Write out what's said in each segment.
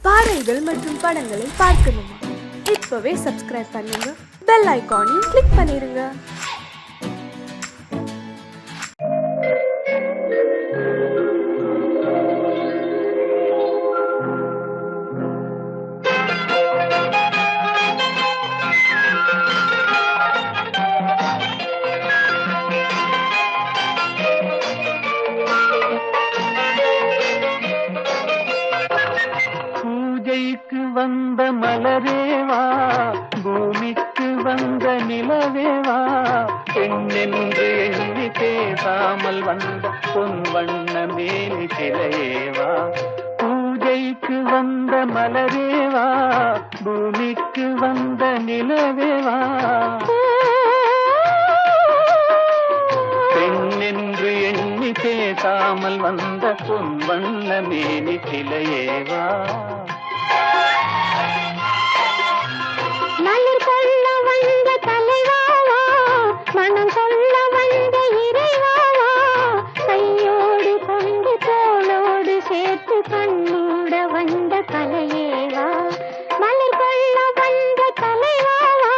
பாடல்கள் மற்றும் படங்களை பார்க்கணுமா? இப்பவே சப்ஸ்கிரைப் பண்ணுங்க, பெல் ஐகானையும் கிளிக் பண்ணிருங்க. பூஜைக்கு வந்த மலரேவா, பூமிக்கு வந்த நிலவேவா, பெண்ணென்று எண்ணி பேசாமல் வந்த பொன் வண்ண மேனி சிலையேவா. பூஜைக்கு வந்த மலரேவா, பூமிக்கு வந்த நிலவேவா, பெண்ணென்று எண்ணி பேசாமல் வந்த பொன் வண்ண மேனி சிலையேவா. மலர் கொள்ள வந்த தலைவாவா, மனம் கொள்ள வந்த இறைவாவா, கையோடு கொண்டு தோளோடு சேர்த்து கண்ணூட வந்த கலையேவா. மலர் கொள்ள வந்த தலைவாவா,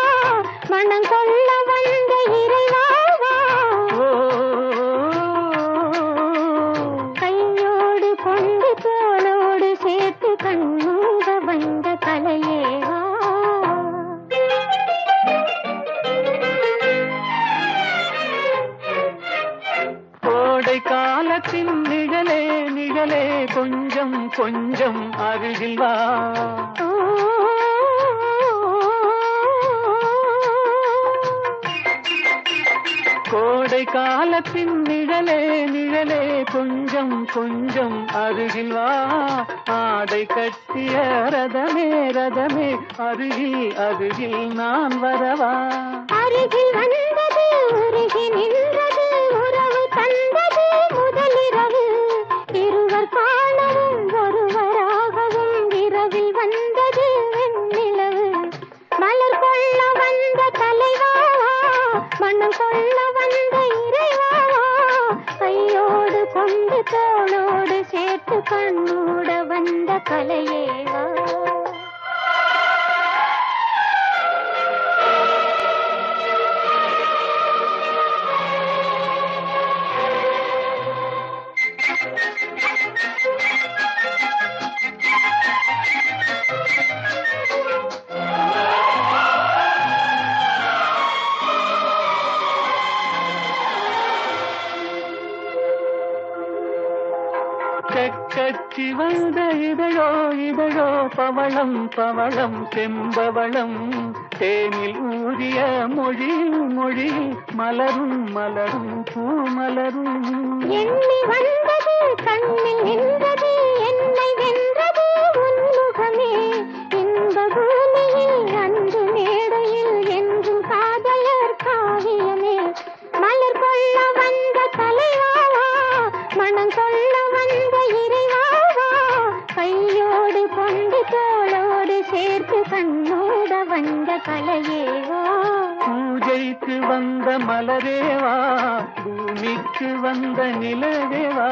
மனம் கொள்ள வந்த இறைவாவா, கையோடு கொண்டு தோளோடு சேர்த்து கண்ணூட வந்த கலையேவா. கோடை காலத்தின் நிழலே நிழலே, கொஞ்சம் கொஞ்சம் அருகில் வா. கோடை காலத்தின் நிழலே நிழலே, கொஞ்சம் கொஞ்சம் அருகில் வா. ஆடை கட்டிய ரதமே ரதமே, அருகில் அருகில் நான் வரவா. அருகில் வந்தது உருகி நின்றது, உறவு தந்தது முதலிரவு. இருவர் காணவும் ஒருவராகவும் இரவில் வந்தது வெண்ணிலவு. மலர் கொள்ள வந்த தலைவாவா, மனம் கொள்ள வந்த இறைவாவா, கையோடு கொண்டு தோளோடு சேர்த்து கண்ணூட வந்த கலையேவா. கச்சி வந்த இதழோ இதழோ, பவளம் பவளம் செம்பவளம், தேனில் ஊறிய மொழி மொழி, மலரும் மலரும் பூமலரும். எண்ணி வந்தது கண்ணில் நின்றது, என்னை வென்றது உன்முகமே. இன்ப பூமியில் அன்பு மேடையில் என்றும் காதலர் காவியமே. மலர் கொள்ள வந்த தலைவாவா, மனம் கொள்ள வந்த இறைவாவா, கையோடு கொண்டு தோளோடு சேர்த்து கண்ணோட வந்த கலையேவா. பூஜைக்கு வந்த மலரேவா, பூமிக்கு வந்த நிலவேவா,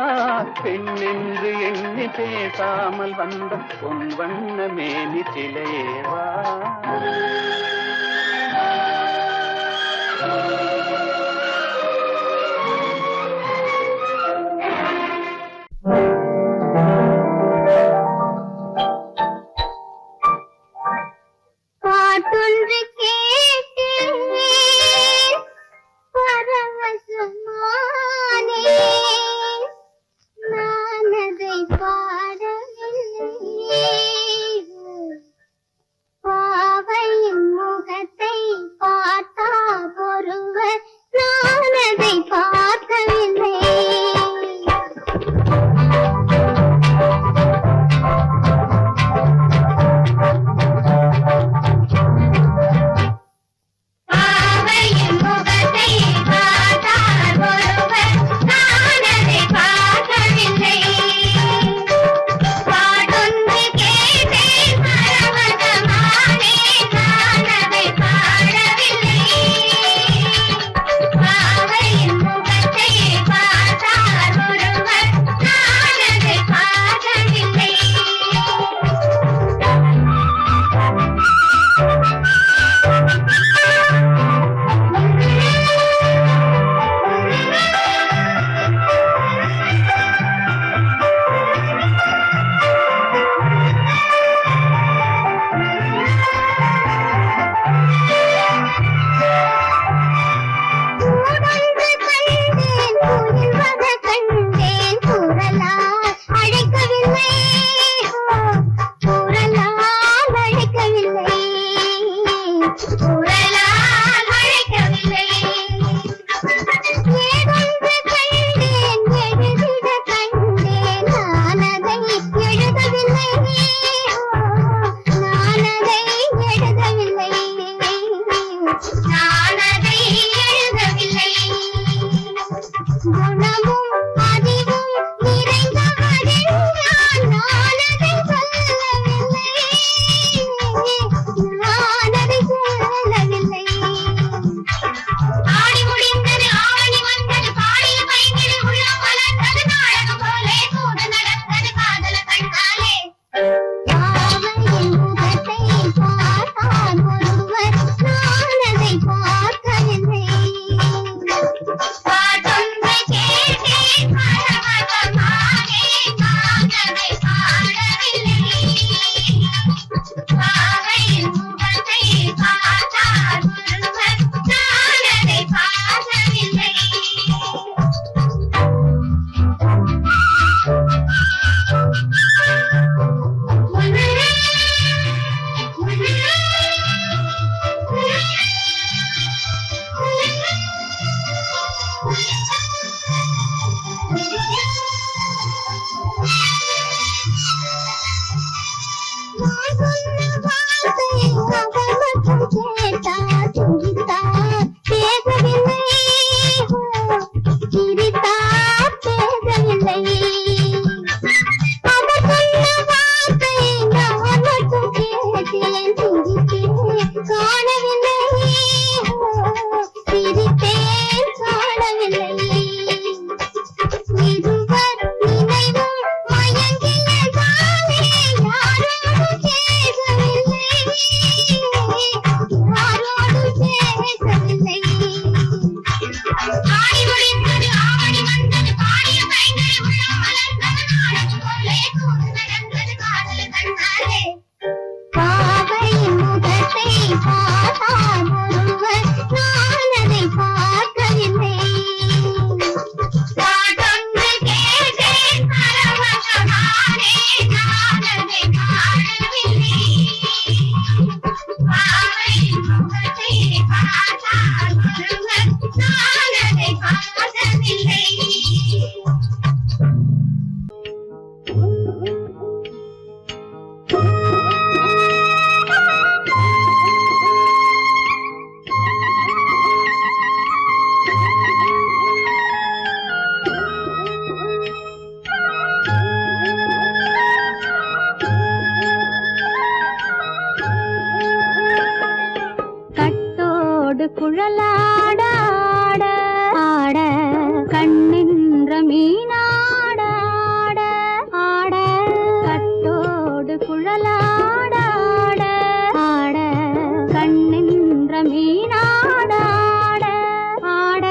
பெண்ணென்று எண்ணி பேசாமல் வந்த பொன் வண்ண மேனி சிலையேவா. பாட்டொன்று கேட்டேன் பரவசமானேன், நான் அதை பாடவில்லை. பாவையின் முகத்தை பார்த்தா ஒருவர் நான் சொன்ன வார்த்தை அவள் மட்டும் கேட்டார் சிரித்தார் பேசவில்லை சிரித்தார் பேசவில்லை அவர் சொன்ன வார்த்தை நான் மட்டும் கேட்டேன் சிரித்தேன் காணவில்லை சிரித்தேன் காணவில்லை இருவர் நினைவும் மயங்கியதாலே யாரோடு பேசவில்லை யாரோடு பேசவில்லை ஆடி முடிந்தது ஆவணி வந்தது பாடிய கைகள் உள்ளம் மலர்ந்தது நாடகம் போலே தூது நடந்தது காதல் கண்ணாலே பாவையின் முகத்தை பார்த்தார் ஒருவர் நான் அதை பார்க்கவில்லை பாடொன்று கேட்டேன் பரவசமானே நான் அதை பாடவில்லை பாவையின் முகத்தை பார்த்தார் ஒருவர் நான் அதை பார்த்ததில்லை கட்டோடு குழலாட ஆட ஆட கண்ணின்ற மீனாட ஆட ஆட கட்டோடு குழலாட ஆட ஆட கண்ணின்ற மீனாட ஆட ஆட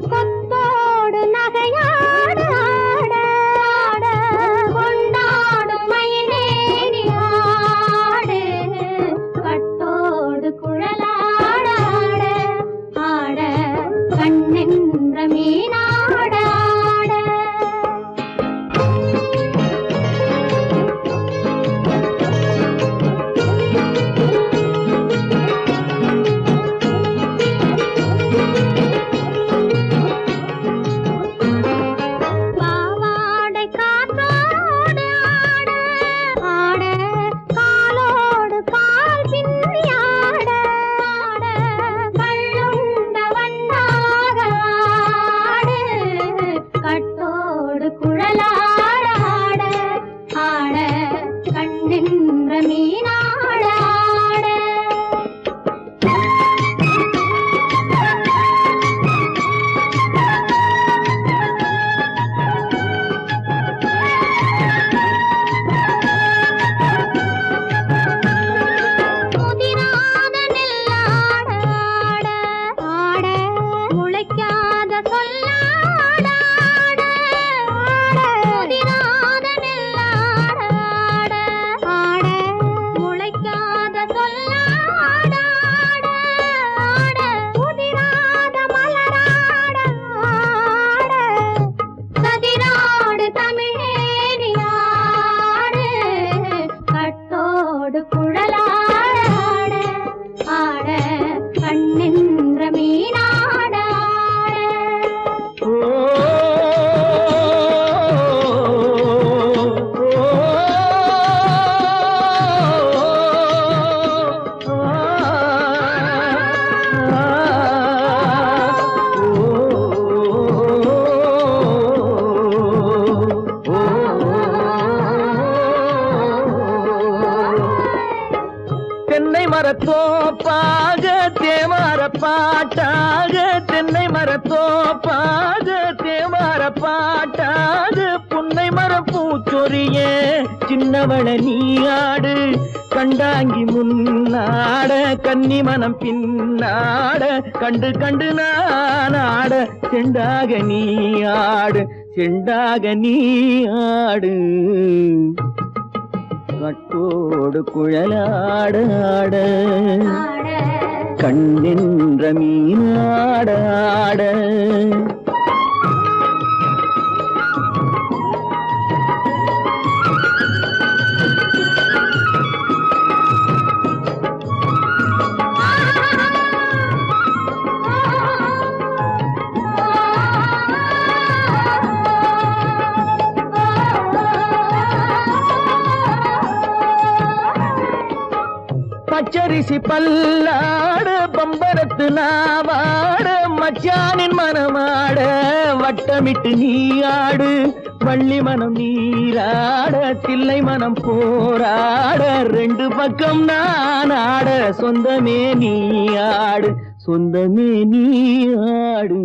கொத்தோடு நகையாட ஆட ஆட கொண்டாடும் மயிலேறி ஆடு கட்டோடு குழலாட ஆட ஆட கண்ணென்ற மீனாட ஆட பாவாடை காற்றோடு ஆட ஆட காலோடு கால் பின்னி ஆட ஆட கள்ளுண்ட வண்ணாக ஆடு கட்டோடு குழலாட ஆட ஆட கண்ணென்ற மீனாட ஆட முதிராத நெல்லாட ஆட ஆட முளைக்காத சொல்லாட ஆட ஆட முதிராத நெல்லாட ஆட ஆட முளைக்காத சொல்லாட ஆட ஆட முதிராத மலராட ஆட சதிராடு தமிழேறி ஆடு கட்டோடு குழலாட ஆட ஆட கண்ணென்ற மீனாட ஆட தென்னை மரத்தோப்பாக தேமார பாட்டாக தென்னை மரத்தோப்பாக தேமார பாட்டாக புன்னை மரப்பூச்சொரிய சின்னவள நீயாடு கண்டாங்கி முன்னாட கன்னி மனம் பின்னாட கண்டு கண்டு நானாட செண்டாக நீயாடு செண்டாக நீயாடு கட்டோடு குழலாட ஆட கண்ணின்ற மீனாட ஆட பச்சரிசி பல்லாட பம்பரத்து நாவாட மச்சானின் மனமாட வட்டமிட்டு நீ ஆடு வள்ளி மனம் நீராட தில்லை மனம் போராட ரெண்டு பக்கம் நான் ஆட சொந்தமே நீ ஆடு சொந்தமே நீ ஆடு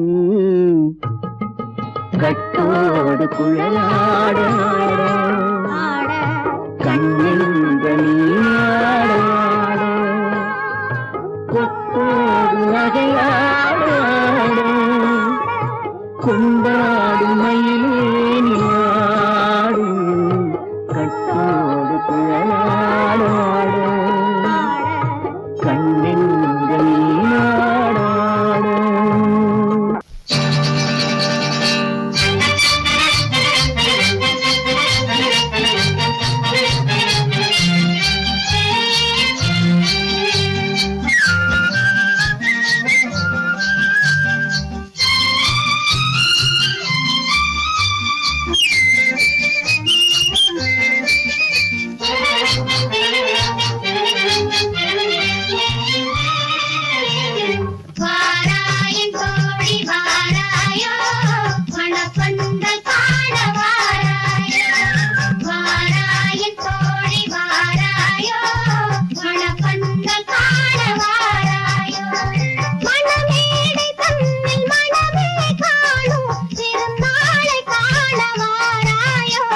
கட்டோடு குழலாட ஆட கண்ணிந்த நீயாட கொத்தோடு நகையாட கொண்டாடு மயிலே நீயாடு கட்டோடு குழலாட கண்ணிந்த நீயாட வாராயின் தோழி வாராயோ மணப்பந்தல் காண வாராயோ வாராயின் தோழி வாராயோ மணப்பந்தல் காண வாராயோ மணமேடை தன்னில் மணமே காணும் திருநாளை காண வாராயோ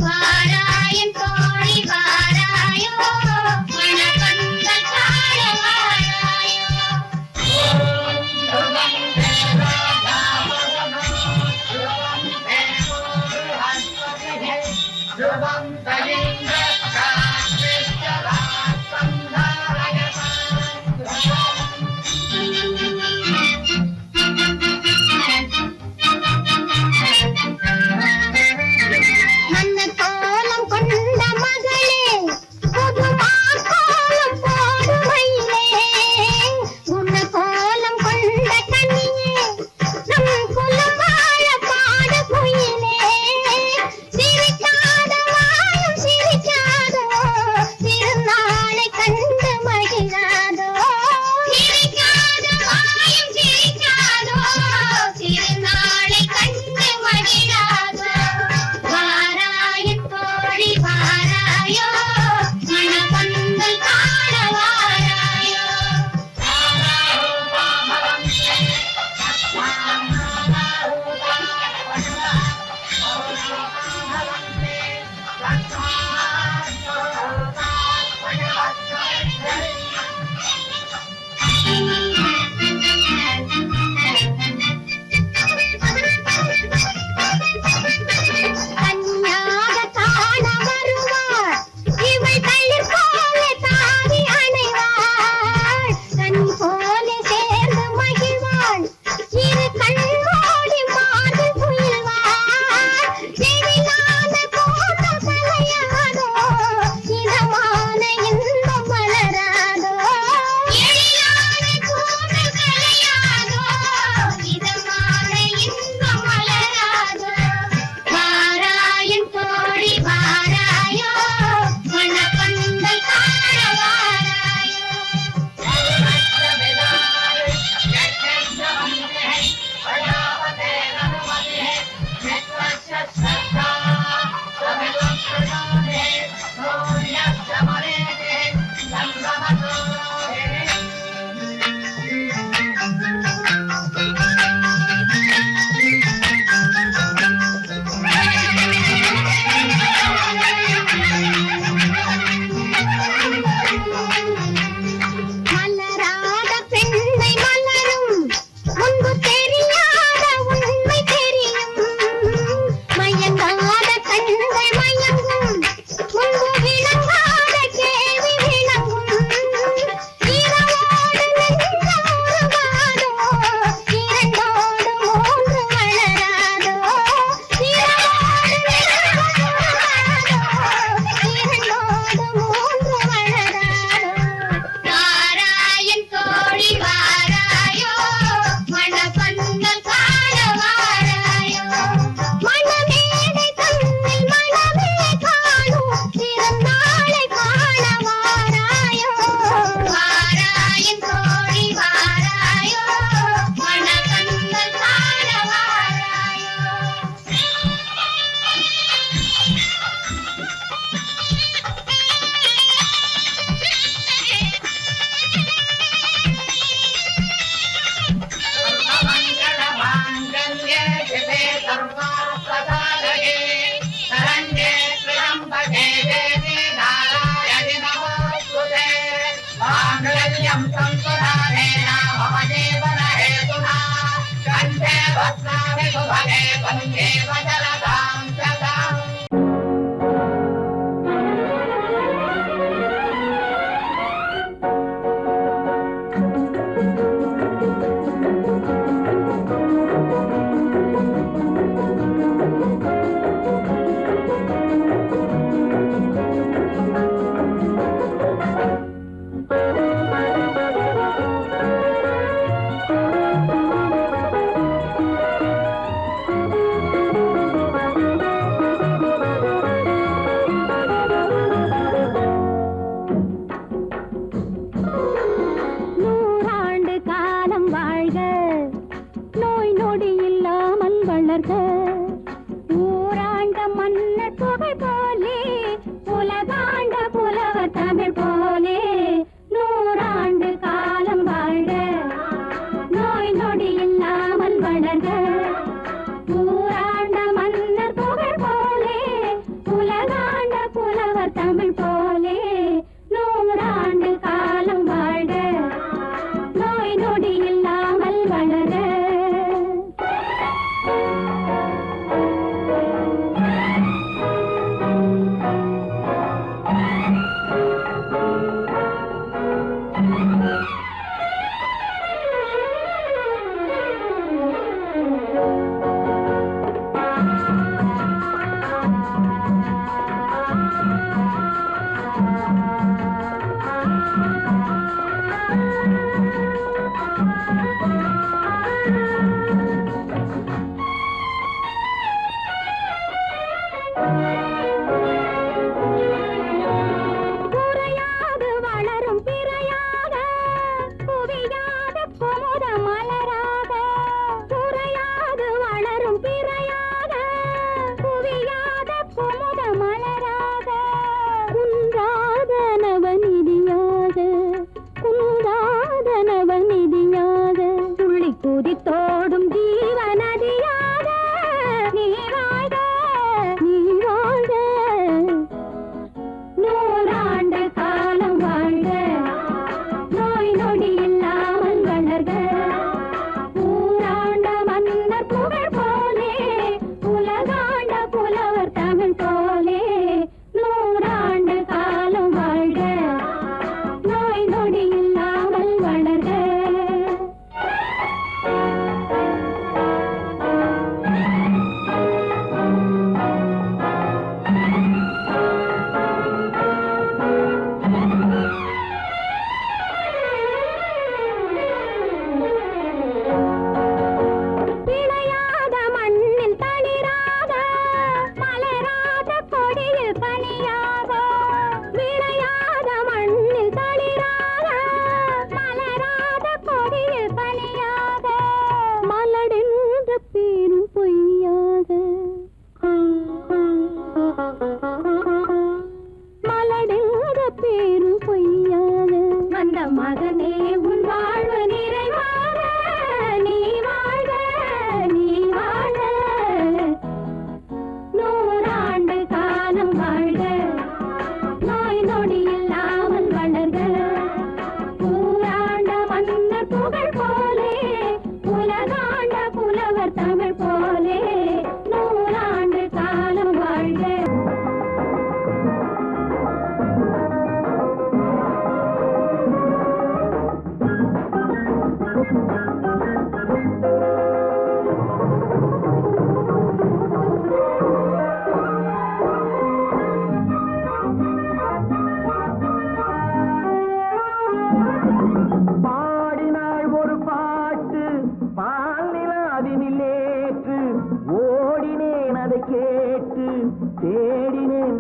வாராயின் தோழி வாராயோ மணப்பந்தல் காண வாராயோ மன்னர் கோலம் கொண்ட மகளே புது மாக்கோலம் போடும் மயிலே உன்ன கோலம் கொண்ட கன்னியே நம் குலம் வாழ பாடு குயிலே சிரிக்காத வாழும்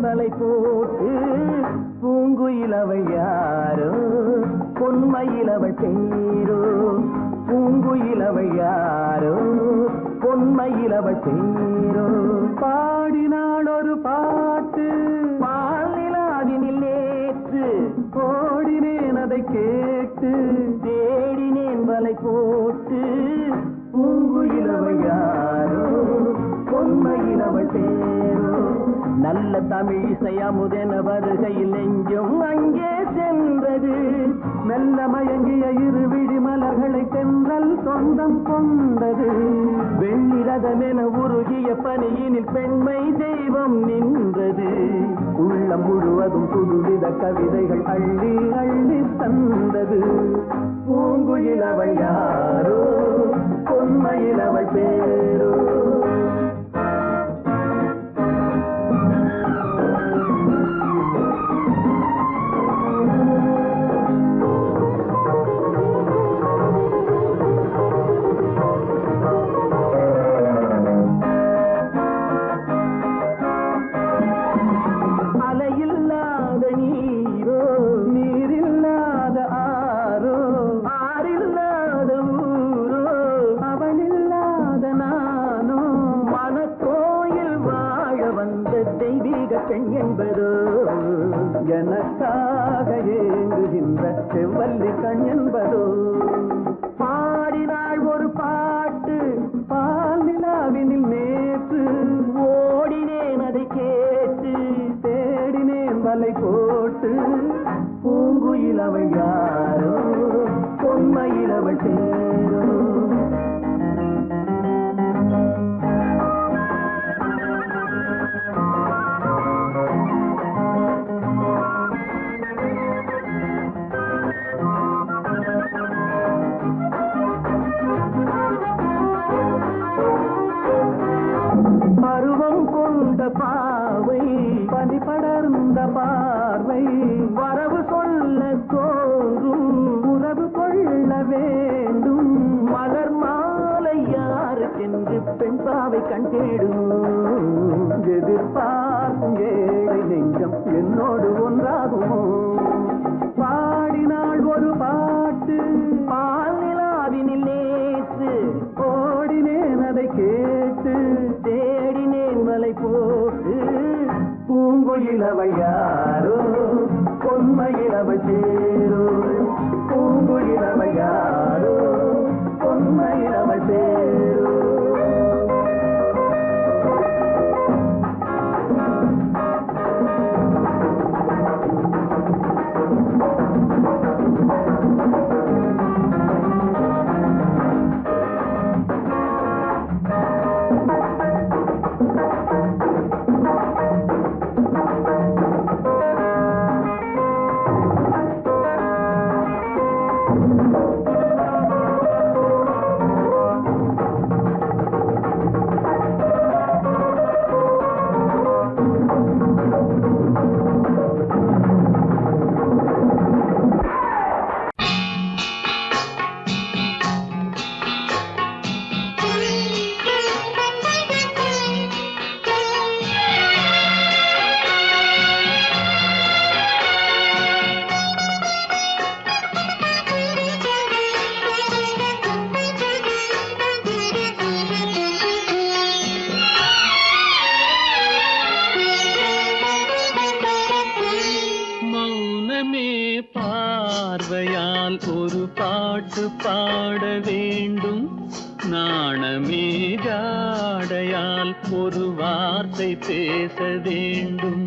மாலை போட்டு பூங்குயிலவள் யாரோ பொன்மயிலவள் பேரோ பூங்குயிலவள் யாரோ பொன்மயிலவள் பேரோ பாடினாள் ஒரு பாட்டு பாலிலாவினில் நேற்று ஓடினேன் அதை கேட்டு தேடினேன் வலை போட்டு பூங்குயிலவள் யாரோ பொன்மயிலவள் பேரோ நல்ல தமிழ் இசை அமுதென வருகையில் நெஞ்சும் அங்கே சென்றது மெல்ல மெல்ல மயங்கிய இரு விழி மலர்களை தென்றல் சொந்தம் கொண்டது. வெண்ணிரதமென உருகிய பனியினில் பெண்மை தெய்வம் நின்றது. உள்ளம் முழுவதும் புதுவித கவிதைகள் அள்ளி அள்ளி தந்தது. பூங்குயில் அவள் யாரோ, பொன்மையில் அவள் பேரோ. அலையில்லாத நீரோ, நீரில்லாத ஆரோ, ஆறில்லாத ஊரோ, அவனில்லாத நானோ. மனக்கோயில் வாழ வந்த தெய்வீக பெண் என்பதோ, எனக்காக ஏங்குகின்ற செவ்வல்லி கண் என்பதோ. பாடினாள் ஒரு பாட்டு பால் நிலாவினில் நேற்று. ஓடினேன் அதை கேட்டு, தேடினேன் வலை போட்டு. பூங்குயில் அவள் யாரோ, பொன்மையில் அவள் பேரோ. பருவம் கொண்ட பாவை, பனி படர்ந்த பார்வை, வரவு சொல்ல தோன்றும், உறவு கொள்ள வேண்டும். மலர் மாலை யாருக்கென்று பெண் பாவை கண் தேடும். எதிர்பார்க்கும் ஏழை நெஞ்சம் என்னோடு ஒன்றாகுமோ. பாடினாள் ஒரு பாட்டு பால் நிலாவினில் நேற்று. ஓடினேன் அதை கேட்டு, தேடினேன் மலை போட்டு. பூங்குயில் அவள் யாரோ, பொன்மையில் அவள் சேரோ. பூங்குயில் அவள் யாரோ, பொன்மையில் அவள் சேரோ. பார்வையால் ஒரு பாட்டு பாட வேண்டும். நாணமே ஜாடையால் ஒரு வார்த்தை பேச வேண்டும்.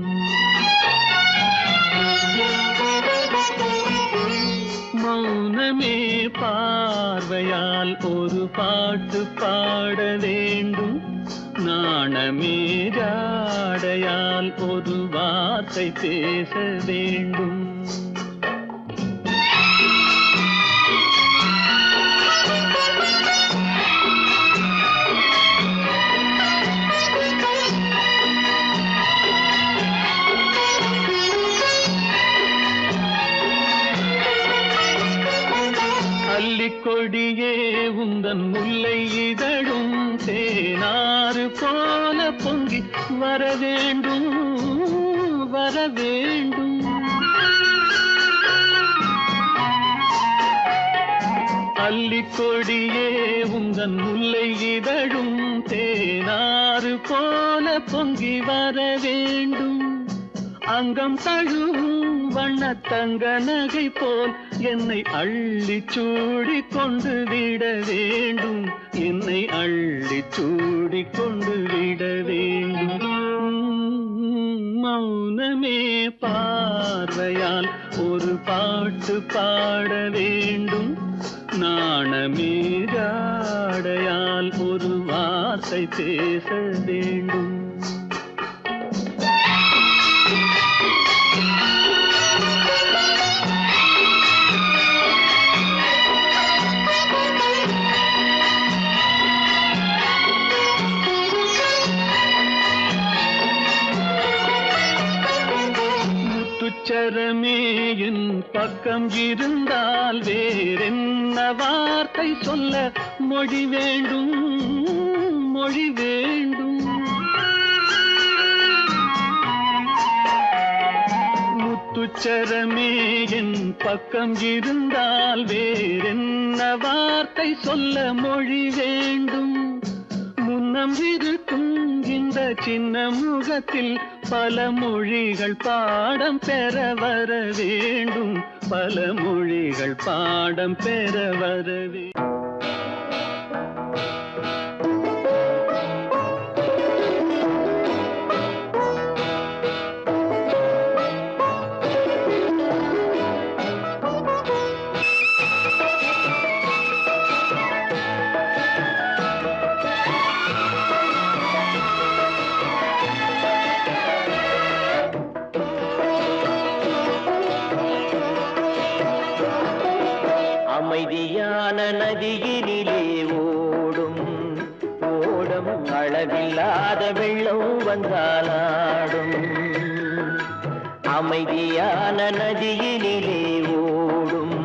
மௌனமே பார்வையால் ஒரு பாட்டு பாட வேண்டும். நாணமே ஜாடையால் ஒரு வார்த்தை பேச வேண்டும். கொடியே உந்தன் முல்லை இதழும் தேனாறு போல பொங்கி வர வேண்டும் வர வேண்டும். அல்லிக்கொடியே உந்தன் முல்லை இதழும் தேனாறு போல பொங்கி வர வேண்டும். அங்கம் தழுவும் வண்ணத்தங்க நகை போல் என்னை அள்ளி சூடி கொண்டு விட வேண்டும். என்னை அள்ளி சூடி கொண்டு விட வேண்டும். மௌனமே பார்வையால் ஒரு பாட்டு பாட வேண்டும், நாணமே ஜாடையால் ஒரு வார்த்தை பேச வேண்டும். முத்துச்சரமே என் பக்கம் இருந்தால் வேறென்ன வார்த்தை சொல்ல மொழி வேண்டும், மொழி வேண்டும். முத்துச்சரமே என் பக்கம் இருந்தால் வேறென்ன வார்த்தை சொல்ல மொழி வேண்டும். முன்னம் இருக்கும் இந்த சின்ன முகத்தில் பல மொழிகள் பாடம் பெற வர வேண்டும், பல மொழிகள் பாடம் பெற வர வேண்டும். அமைதியான நதியினிலே ஓடும் ஓடம் அளவில்லாத வெள்ளம் வந்தாலாடும். அமைதியான நதியினிலே ஓடும்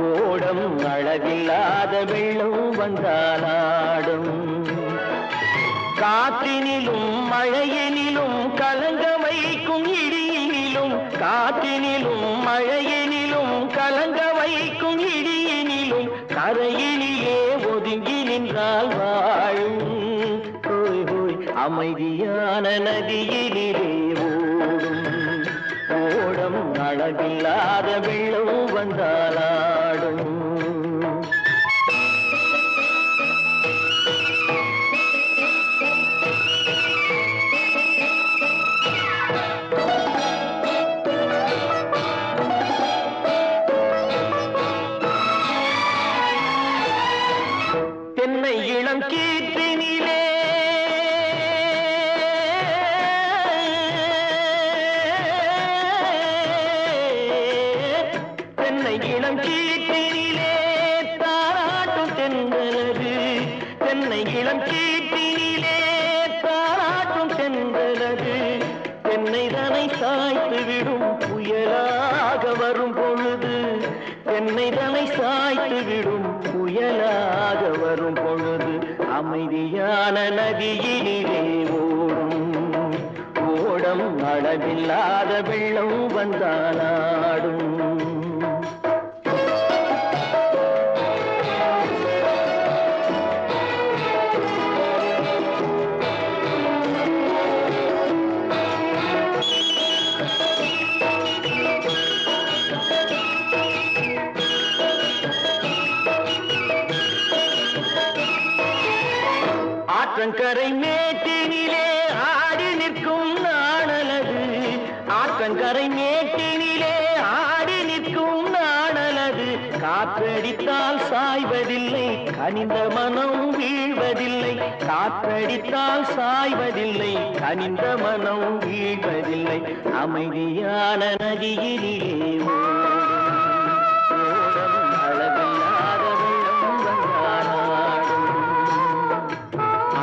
ஓடம் அளவில்லாத வெள்ளம் வந்தாலாடும். காற்றினிலும் மழையினிலும் கலங்க வைக்கும் இடியினிலும், காற்றினிலும் மழையினிலும் கலங்க வைக்கும் இடியினிலும் கரையினிலே ஒதுங்கி நின்றால் வாழும். ஹோய் ஹோய் அமைதியான நதியினிலே ஓடும் ஓடம் அளவில்லாத வெள்ளம் வந்தாலாடும். தென்னை இளம் கீற்றினிலே தென்னை இளம் கீற்றினிலே தாராட்டும் தென்றலது. தென்னை இளம் கீற்றினிலே தாராட்டும் தென்றலது. தென்னை தனை சாய்த்து விடும் புயலாக வரும் பொழுது, தென்னை தனை சாய்த்து விடும் புயலாக வரும் பொழுது அமைதியான நதியினிலே ஓடும் ஓடம் அளவில்லாத வெள்ளம் வந்தாலாடும். ஆற்றங்கரை மேட்டினிலே ஆடி நிற்கும் நாணலது. ஆற்றங்கரை மேட்டினிலே ஆடி நிற்கும் நாணலது. காற்றடித்தால் சாய்வதில்லை, கனிந்த மனம் வீழ்வதில்லை. காற்றடித்தால் சாய்வதில்லை, கனிந்த மனம் வீழ்வதில்லை. அமைதியான நதியினிலே ஓடும் அளவில்லாத வெள்ளம் வந்தாலாடும்.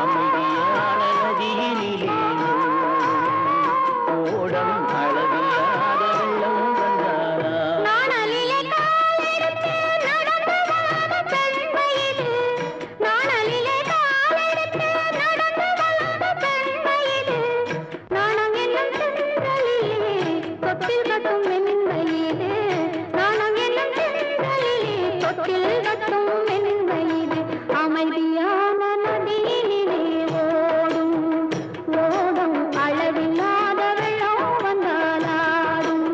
அமைதியான நதியினிலே ஓடம் அளவில்லாத வெள்ளம் வந்தாலாடும். நாணலிலே காலெடுத்து நடந்து வளர்ந்த பெண்மை இது. நாணலிலே காலெடுத்து நடந்து வளர்ந்த பெண்மை இது. நாணம் என்னும் செங்கலிலே தொட்டில் கட்டும் மென்மையிலே. நாணம் என்னும் செங்கலிலே தொட்டில் கட்டும் மென்மையிலே. அமைதியான நதியினிலே ஓடும் ஓடும் அளவில்லாத வெள்ளம் வந்தாலாடும்.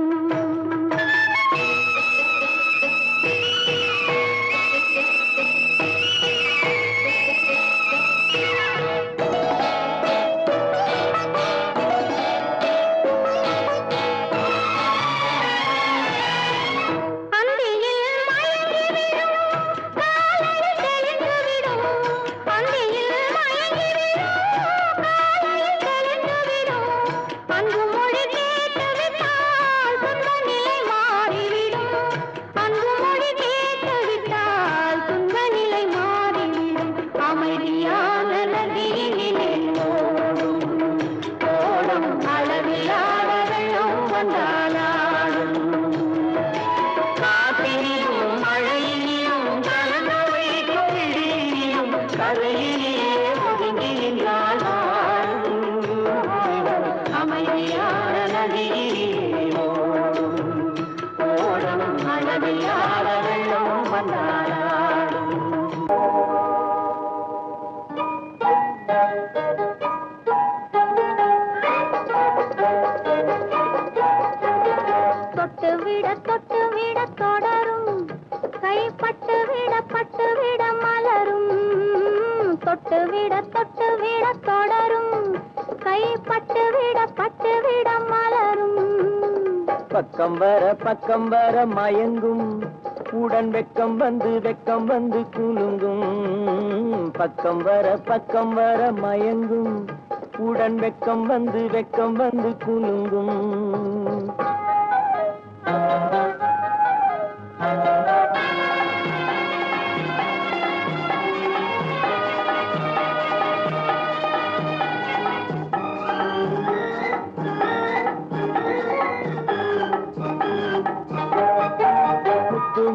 அறையிலே ஒதுங்கி நின்றாள் அமைதியான நதியிலே ஓடும் ஓடும் அளவில்லாத வெள்ளம் வந்தாடும். தொட்டு விட தொடரும் கைப்பட்டு விட மலரும் தொட்டு விட தொடரும் கைப்பட்டு விட மலரும். பக்கம் வர மயங்கும் உடன் வெக்கம் வந்து குலுங்கும். பக்கம் வர மயங்கும் உடன் வெக்கம் வந்து குலுங்கும்.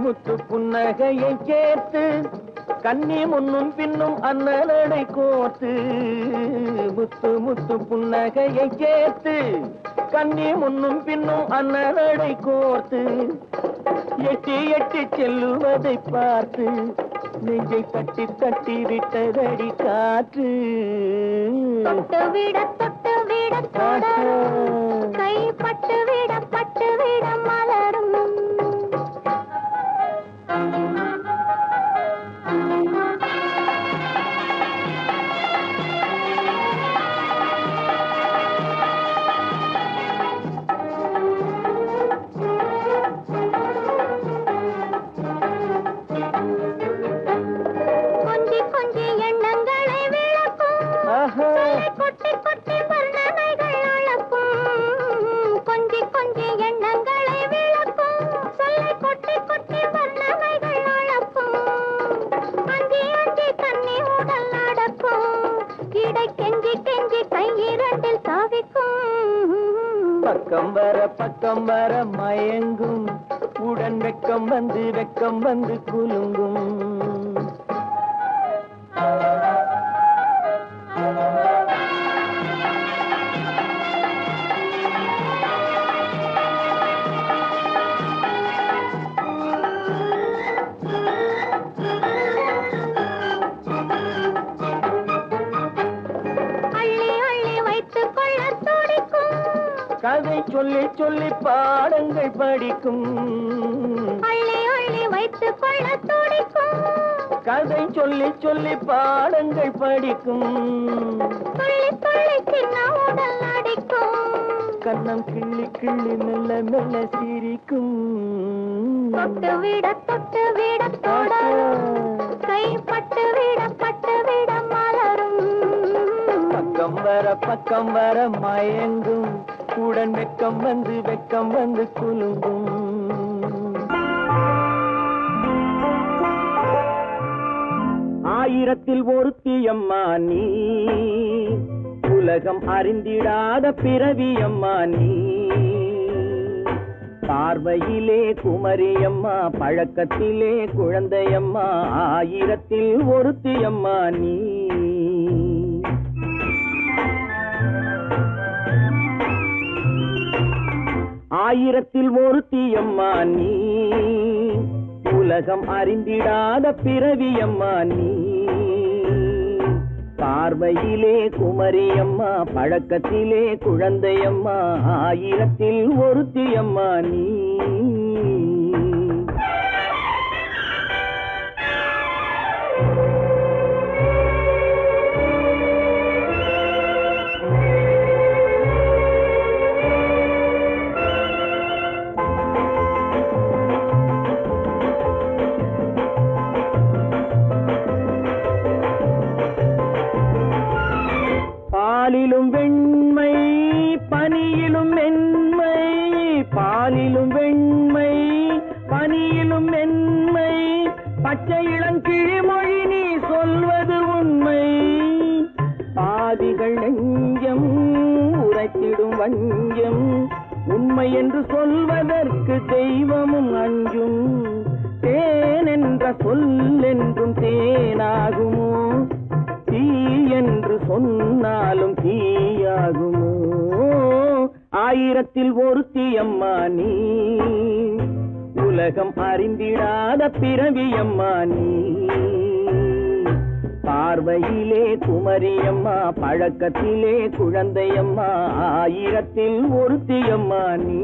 முத்து புன்னகையை சேர்த்து கண்ணி முன்னும் பின்னும் அண்ணலடை கோர்த்து. முத்து புன்னகையை சேர்த்து கண்ணி முன்னும் பின்னும் அண்ணலடை கோர்த்து. எட்டி செல்லுவதை பார்த்து நெஞ்சை தட்டி விட்டதடி காற்று. தொட்டு விட தொடரும் கைப்பட்டு விட மலரும். கொஞ்சி எண்ணங்களை விளக்கும் கொட்டி வர்ணனைகள் அளக்கும். கொஞ்சி எண்ணங்களை விளக்கும் சொல்லை கொட்டி வர்ணனைகள் அளக்கும். அஞ்சி கண்ணி உடல் நடக்கும் இடை கெஞ்சி கையிரண்டில் சாவிக்கும். பக்கம் வர மயங்கும் உடன் வெக்கம் வந்து குலுங்கும். அள்ளி வைத்துக் கொள்ள துடிக்கும் கதை சொல்லி பாடங்கள் படிக்கும். அள்ளி வைத்துக் கொள்ள துடிக்கும் கதை சொல்லி பாடங்கள் படிக்கும். துள்ளி சின்ன உடல் அடிக்கும். கண்ணம் கிள்ளி மெல்ல சிரிக்கும். தொட்டு விட தொடரும் கைப்பட்டு விட மலரும். பக்கம் வர மயங்கும் உடன் வெக்கம் வந்து குலுங்கும். ஆயிரத்தில் ஒருத்தியம்மா நீ உலகம் அறிந்திடாத பிறவியம்மா நீ. பார்வையிலே குமரியம்மா பழக்கத்திலே குழந்தையம்மா. ஆயிரத்தில் ஒருத்தியம்மா நீ. ஆயிரத்தில் ஒருத்தியம்மா நீ உலகம் அறிந்திடாத பிறவியம்மா நீ. பார்வையிலே குமரியம்மா பழக்கத்திலே குழந்தையம்மா. ஆயிரத்தில் ஒருத்தியம்மா நீ. பாலிலும் வெண்மை பனியிலும் மென்மை. பாலிலும் வெண்மை பனியிலும் மென்மை. பச்சை இளங்கிழிமொழி நீ சொல்வது உண்மை. பாதிகள் நெஞ்சம் உரைத்திடும் வஞ்சம். உண்மை என்று சொல்வதற்கு தெய்வமும் அஞ்சும். தேன் என்ற சொல் என்றும் தேனாகுமோ என்று சொன்னாலும் தீயாகுமோ? ஆயிரத்தில் ஒருத்தி அம்மா நீ, உலகம் அறிந்திடாத பிறவியம்மா நீ. பார்வையிலே குமரியம்மா, பழக்கத்திலே குழந்தையம்மா, ஆயிரத்தில் ஒருத்தியம்மா நீ.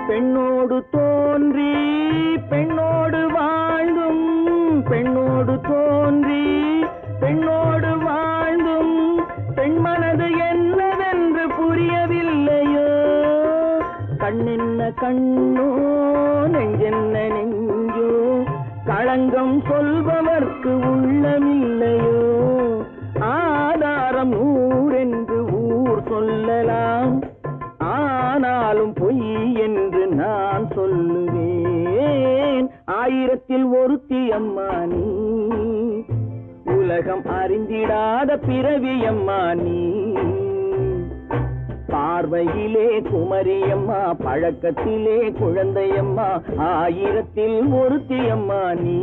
பெண்ணோடு தோன்றி பெண்ணோடு வாழ்ந்தும், பெண்ணோடு தோன்றி பெண்ணோடு வாழ்ந்தும், பெண்மனது என்னவென்று புரியவில்லையோ? கண்ணென்ன கண்ணோ, நெஞ்சென்ன நெஞ்சோ, களங்கம் சொல்பவர்க்கு உள்ளமில்லையோ? ஆதாரம் ஊரென்று ஊர் சொல்லலாம், ஆனாலும் பொய் என்று நான் சொல்லுவேன். ஆயிரத்தில் ஒருத்தி அம்மா நீ, உலகம் அறிந்திடாத பிறவியம்மா நீ. பார்வையிலே குமரியம்மா, பழக்கத்திலே குழந்தையம்மா, ஆயிரத்தில் ஒருத்தி அம்மா நீ.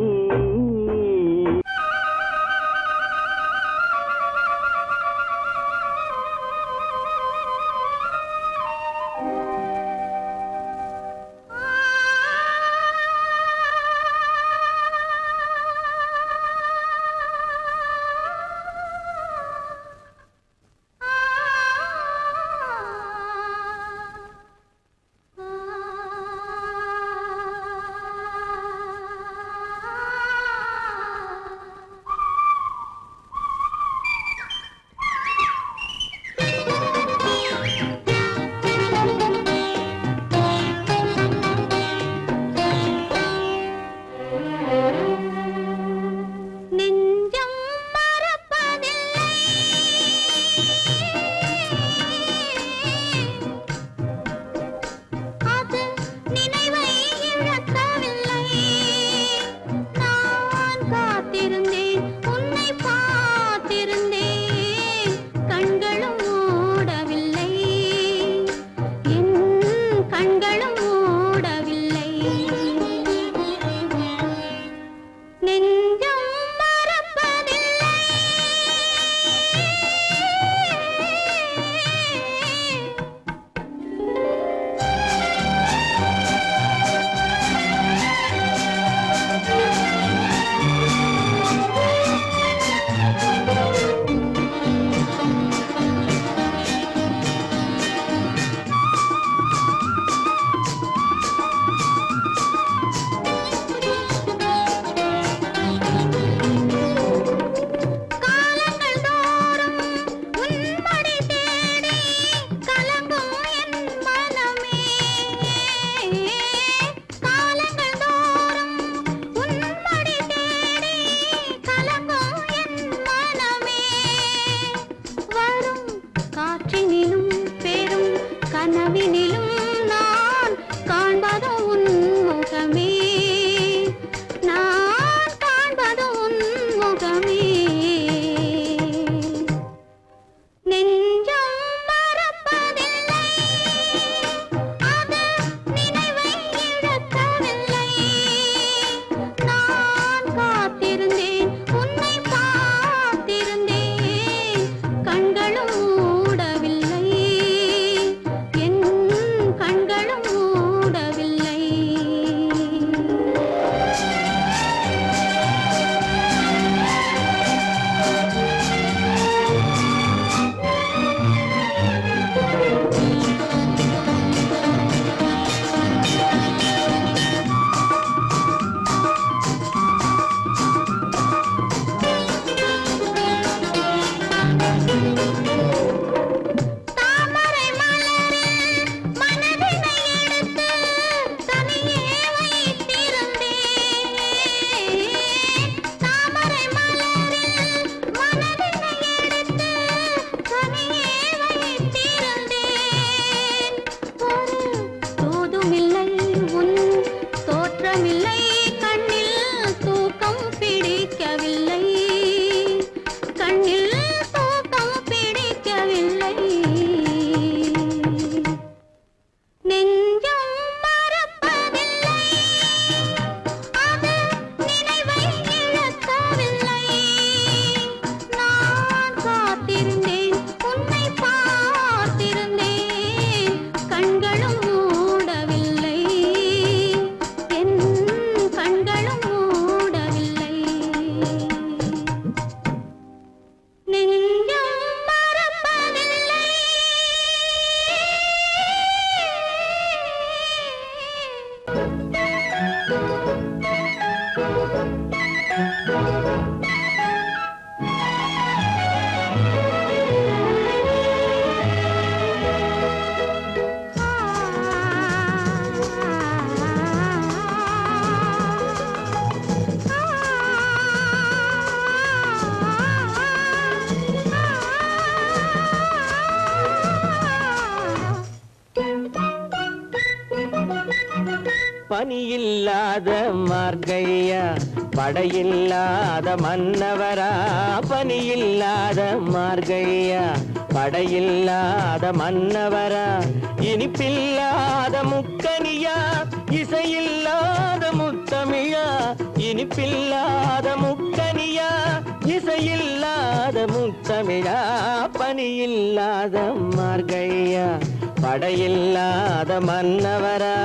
பனியில்லாத மார்கழியா படையில்லாத மன்னவரா பனியில்லாத மார்கழியா படையில்லாத மன்னவரா இனிப்பில்லாத முக்கனியா இசையில்லாத முத்தமிழா இனிப்பில்லாத முக்கனியா இசையில்லாத முத்தமிழா பனியில்லாத மார்கழியா படையில்லாத மன்னவரா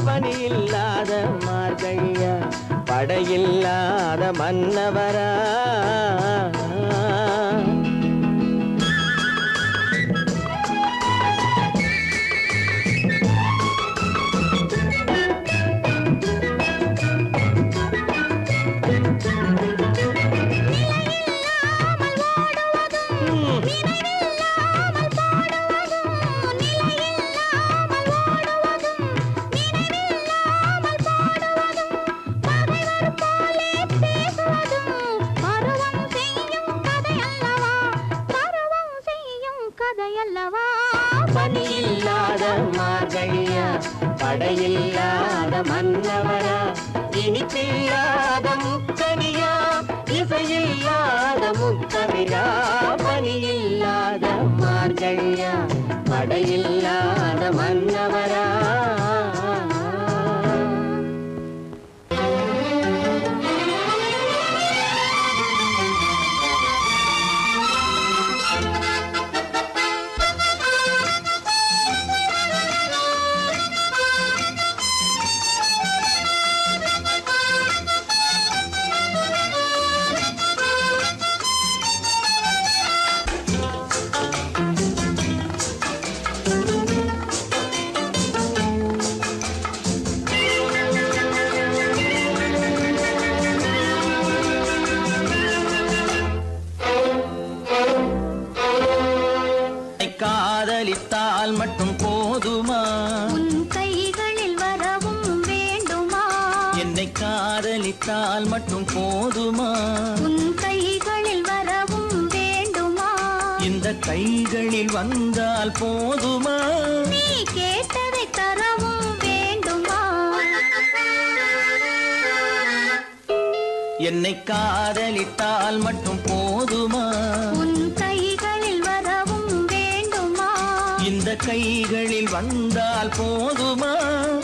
பனியில்லாத மார்கழியா படையில்லாத மன்னவரா பனியில்லாத மார்கழியா படையில்லாத மன்னவரா இனிப்பில்லாத முக்கனியா இசையில்லாத முத்தமிழா பனியில்லாத மார்கழியா படையில்லாத மன்னவரா காதலித்தால் மட்டும் போதுமா உன் கைகளில் வரவும் வேண்டுமா என்னை காதலித்தால் மட்டும் போதுமா உன் கைகளில் வரவும் வேண்டுமா இந்த கைகளில் வந்தால் போதுமா நீ கேட்டதை தரவும் வேண்டுமா என்னை காதலித்தால் மட்டும் போதுமா உன் கைகளில் வரவும் வேண்டுமா இந்த கைகளில் வந்தால் போதுமா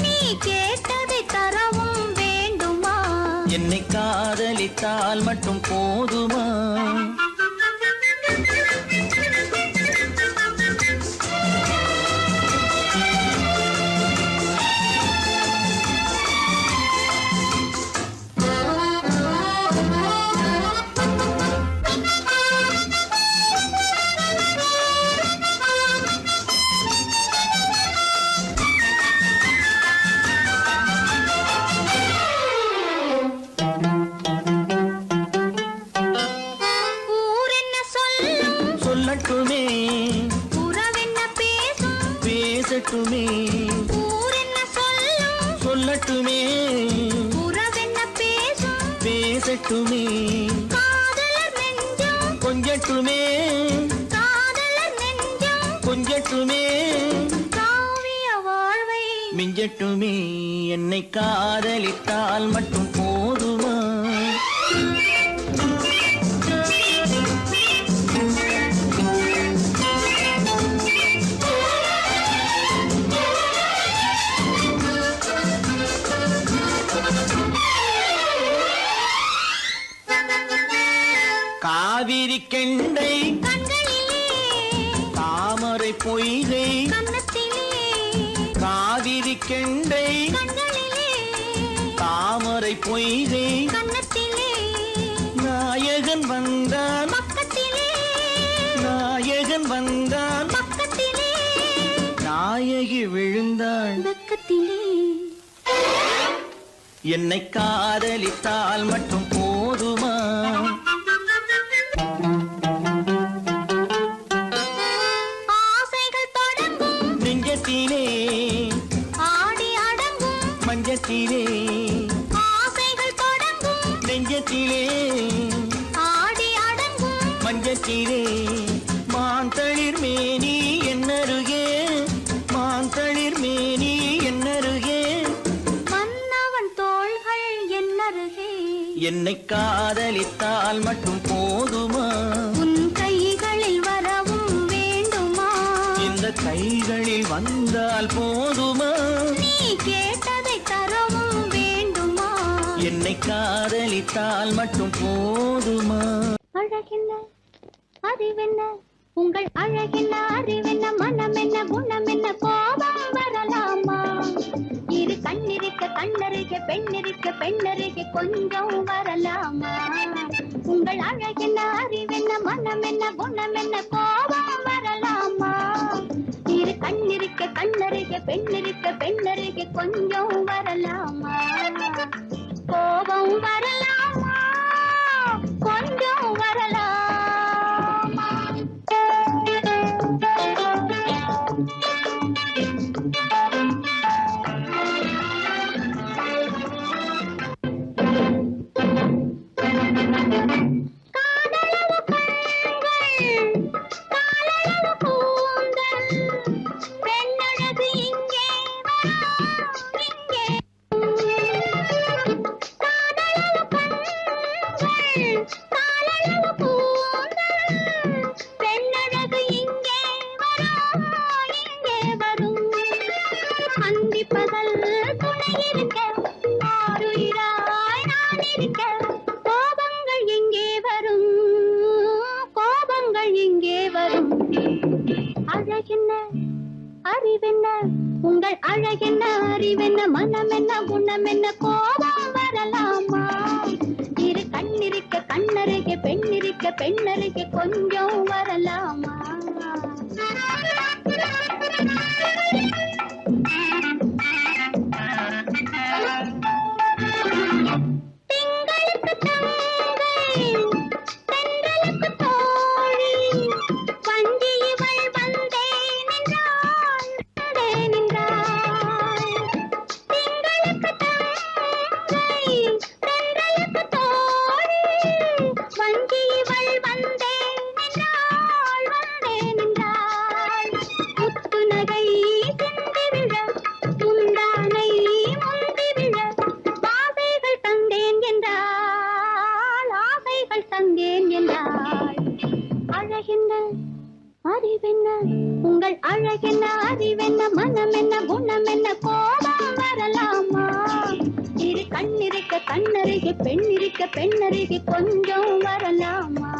நீ கேட்டதை தரவும் வேண்டுமா என்னை காதலித்தால் மட்டும் போதுமா சொல்லட்டுமே உறவென்ன பேசும் பேசட்டுமே காதலர் நெஞ்சம் கொஞ்சட்டுமே காதலர் நெஞ்சம் கொஞ்சட்டுமே காவிய வாழ்வை மிஞ்சட்டுமே என்னை காதலித்தால் மட்டும் போதுமா காவிரி கெண்டை கண்களிலே தாமரை பொய்கை கன்னத்திலே காவிரி கெண்டை கண்களிலே தாமரை பொய்கை கன்னத்திலே நாயகன் வந்தான் பக்கத்திலே நாயகன் வந்தான் பக்கத்திலே நாயகி விழுந்தாள் பக்கத்திலே என்னை காதலித்தால் மட்டும் போதுமா ஆசைகள் தொடங்கும் நெஞ்சத்திலே ஆடி அடங்கும் மஞ்சத்திலே ஆசைகள் தொடங்கும் நெஞ்சத்திலே ஆடி அடங்கும் மஞ்சத்திலே மாந்தளிர் மேனி என்னருகே மாந்தளிர் மேனி என்னருகே மன்னவன் தோள்கள் என்னருகே என்னை காதலித்தால் மட்டும் போதுமா உன் கைகளில் வரவும் வேண்டுமா இந்த கைகளில் வந்தால் போதுமா நீ கேட்டதை தரவும் வேண்டுமா என்னை காதலித்தால் மட்டும் போதுமா அழகென்ன அறிவென்ன உங்கள் அழகென்ன அறிவென்ன மனம் என்ன குணம் என்ன கோபம் வரலாமா இரு கண்ணிருக்க கண்ணருக பெண்ணிருக்க பெண்ணருக கொஞ்சம் வரலாமா உங்கள் அழகென்ன அறிவென்ன மனம் என்ன குணம் என்ன கோபம் வரலாமா இரு கண்ணிருக்க கண்ணருக பெண்ணிருக்க பெண்ணருக கொஞ்சம் வரலாமா கோபம் வரலாமா கொஞ்சம் வரலாமா காதலவு கண்கள் காலளவு கூந்தல் பெண்ணழகு இங்கே வரும் இங்கே காதலவு கண்கள் காலளவு கூந்தல் பெண்ணழகு இங்கே வரும் அந்தி பகல் துணை இருக்க ஆருயிராய் நான் இருக்க கோபங்கள் எங்கே வரும் கோபங்கள் எங்கே வரும் அழகென்ன அறிவென்ன உங்கள் அழகென்ன அறிவென்ன மனம் என்ன குணம் என்ன கோபம் வரலாமா இரு கண்ணிருக்க கண்ணருக பெண்ணிருக்க பெண்ணருக கொஞ்சம் வரலாமா திங்களுக்கு தங்கை தென்றலுக்கு தோழி வஞ்சி இவள் வந்தே நின்றாள் திங்களுக்கு தங்கை தென்றலுக்கு தோழி வஞ்சி இவள் வந்தே நின்றாள் முத்து நகை சிந்தி விழ துண்டானை முந்தி விழ ஆசைகள் தந்தேன் என்றாள் அழகென்ன அறிவென்ன உங்கள் அழகென்ன அறிவென்ன மனம் என்ன குணம் என்ன கோபம் வரலாமா இரு கண்ணிருக்க கண்ணருக பெண்ணிருக்க பெண்ணருக கொஞ்சம் வரலாமா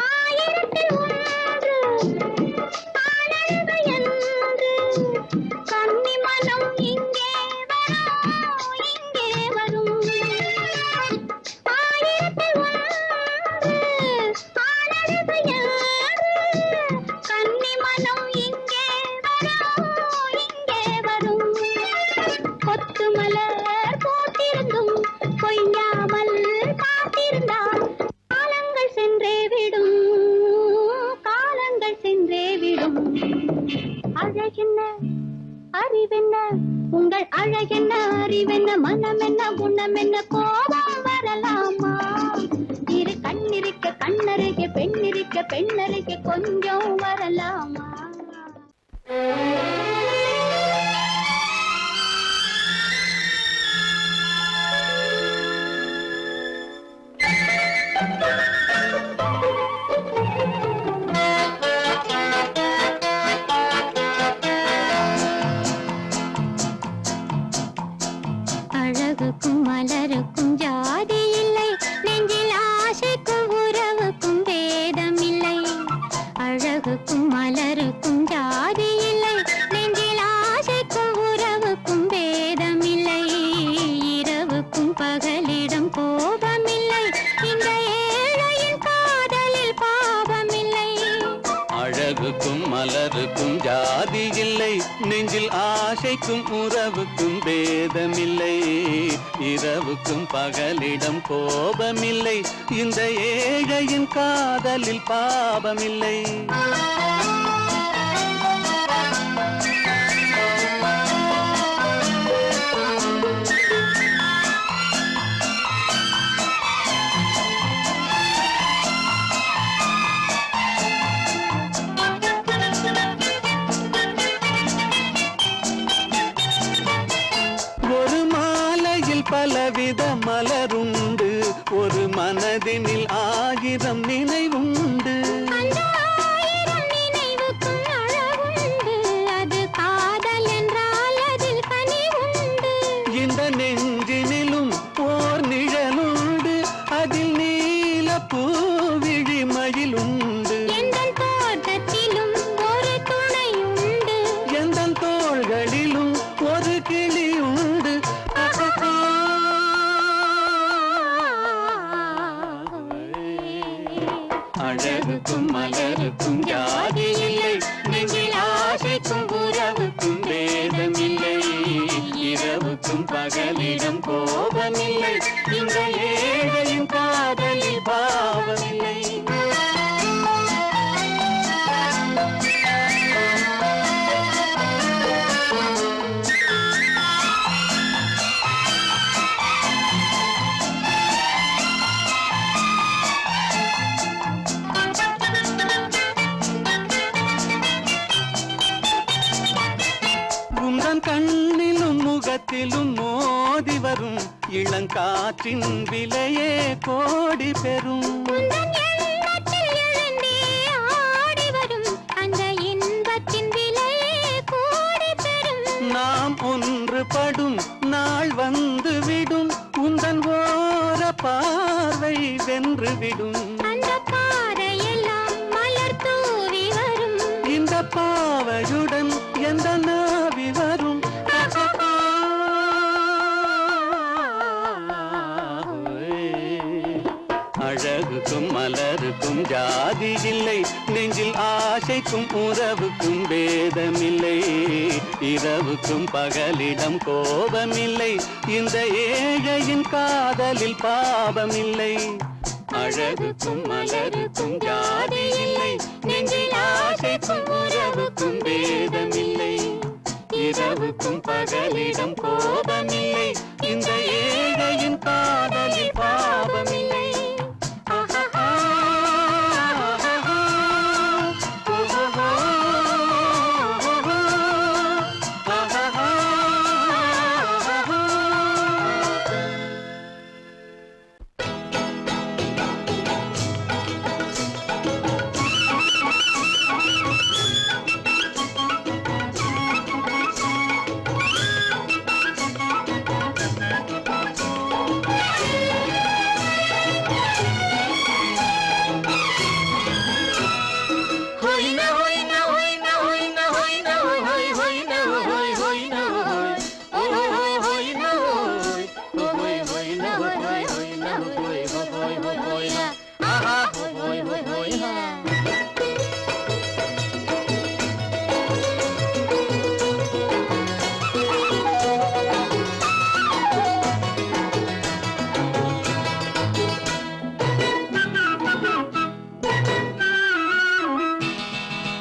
ஆயிரத்தில் ஒன்று ஆனந்த என்று கன்னி மனம் இங்கே வரும் ஆயிரத்தில் ஒன்று ஆனந்த என்ன குணம் என்ன கோபம் வரலாமா இரு கண்ணிருக்க கண்ணருகே பெண்ணிருக்க பெண்ணருகே கொஞ்சம் வரலாமா அழகுக்கும் மலருக்கும் ஜாதி இல்லை நெஞ்சில் ஆசைக்கும் உறவுக்கும் பேதமில்லை அழகுக்கும் மலருக்கும் ஜாதி இல்லை நெஞ்சில் ஆசைக்கும் உறவுக்கும் பேதமில்லை இரவுக்கும் பகலிடம் கோபமில்லை இந்த ஏழையின் காதலில் பாவமில்லை அழகுக்கும் மலருக்கும் ஜாதி இல்லை நெஞ்சில் ஆசைக்கும் உறவுக்கும் பேதமில்லை இரவுக்கும் பகலிடம் கோபமில்லை இந்த ஏழையின் காதலில் பாவமில்லை பலவித மலருண்டு ஒரு மனதினில் ஆயிரம் நினைவுண்டு அந்த ஆயிரம் நினைவுக்கும் அழகுண்டு அது காதல் என்றால் அதில் கனிவுண்டு இந்த நெஞ்சினிலும் ஓர் நிழலுண்டு அதில் நீல பூவிழி மயிலுண்டு எந்தன் தோட்டத்திலும் ஒரு துணையுண்டு எந்தன் தோள்களிலும் ஒரு கிளியுண்டு அழகுக்கும் மலருக்கும் ஜாதி இல்லை நெஞ்சில் ஆசைக்கும் உறவுக்கும் பேதமில்லை இரவுக்கும் பகலிடம் கோபமில்லை இந்த ஏழையின் காதலில் பாவமில்லை கண்ணிலும் முகத்திலும் மோதி வரும் இளங்காற்றின் விலையே கோடி பெறும் நாம் ஒன்றுபடும் நாள் வந்து விடும் உந்தன் ஓர பார்வை வென்றுவிடும் இந்த பாவையுடன் எந்த நாவி வரும் அழகுக்கும் மலருக்கும் ஜாதி இல்லை நெஞ்சில் ஆசைக்கும் உறவுக்கும் பேதமில்லை இரவுக்கும் பகலிடம் கோபமில்லை இந்த ஏழையின் காதலில் பாவமில்லை அழகுக்கும் மலருக்கும் ஜாதி இல்லை நெஞ்சில் ஆசைக்கும் உறவுக்கும் பேதமில்லை இரவுக்கும் பகலிடம் கோபமில்லை இந்த ஏழையின் காதலில் பாவமில்லை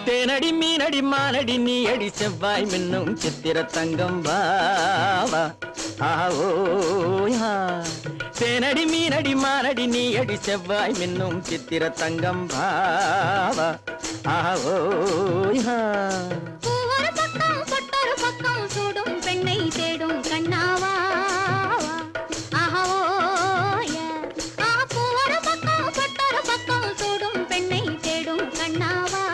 தேனடி மீனடி மானடி நீ அடி செவ்வாய் மின்னும் சித்திர தங்கம் வாவா ஆவோயா தேனடி மீனடி மானடி நீ அடி செவ்வாய் மின்னும் சித்திர தங்கம் பாவா ஆவோயா பூவொரு பக்கம் பொட்டொரு பக்கம் சூடும் பெண்ணை தேடும் கண்ணாவா பூவொரு பக்கம் பொட்டொரு பக்கம் சூடும் பெண்ணை தேடும் கண்ணாவா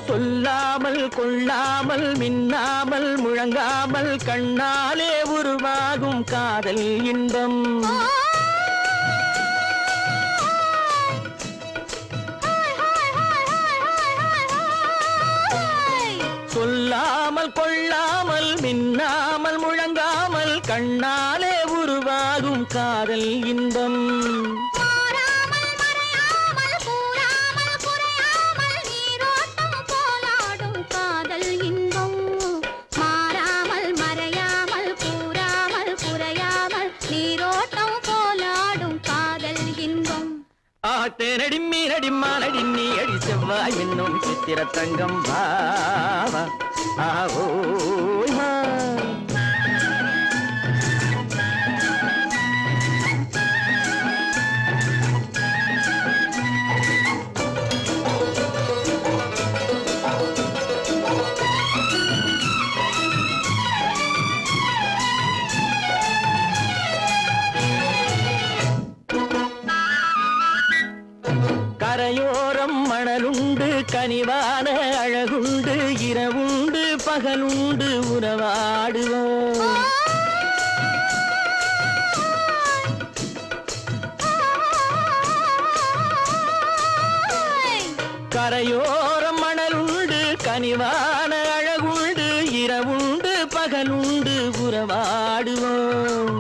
சொல்லாமல் கொள்ளாமல் மின்னாமல் முழங்காமல் கண்ணாலே உருவாகும் காதல் இன்பம் சொல்லாமல் கொள்ளாமல் மின்னாமல் முழங்காமல் கண்ணாலே உருவாகும் காதல் இன்பம் தேனடி மீனடி மானடி நீ அடி செவ்வாய் என்னும் சித்திர தங்கம் பாவா ஆவோயா கரையோரம் மணலுண்டு கனிவான அழகுண்டு இரவுண்டு பகலுண்டு உறவாடுவோம் கரையோரம் மணலுண்டு கனிவான அழகுண்டு இரவுண்டு பகலுண்டு உறவாடுவோம்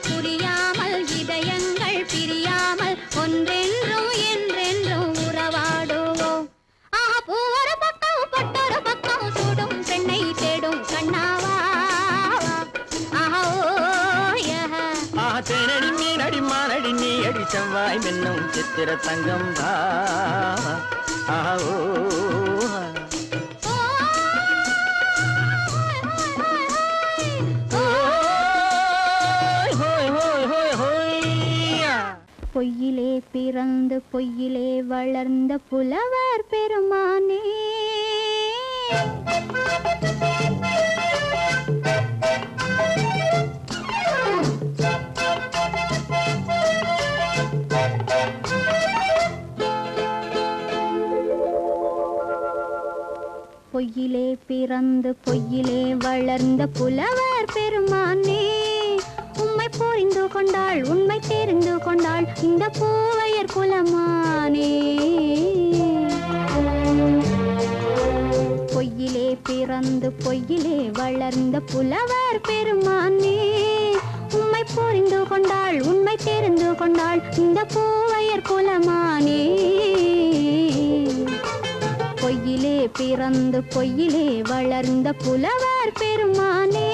புரியாமல் இதயங்கள் பிரியாமல் ஒன்றென்றும் என்றென்றும் உறவாடுவோம் பூவொரு பக்கம் பொட்டொரு பக்கம் சூடும் பெண்ணை தேடும் கண்ணாவா தேனடி மீனடி மானடி நீ அடி செவ்வாய் மின்னும் சித்திர தங்கம் ஆவோ பொய்யிலே பிறந்து பொய்யிலே வளர்ந்த புலவர் பெருமானே பொய்யிலே பிறந்து பொய்யிலே வளர்ந்த புலவர் பெருமானே உம்மை புரிந்து கொண்டாள் உண்மை தெரிந்து கொண்டாள் இந்த பூவையர் குலமானே பொய்யிலே பிறந்து பொய்யிலே வளர்ந்த புலவர் பெருமானே உம்மை புரிந்து கொண்டாள் உண்மை தெரிந்து கொண்டாள் இந்த பூவையர் குலமானே பொய்யிலே பிறந்து பொய்யிலே வளர்ந்த புலவர் பெருமானே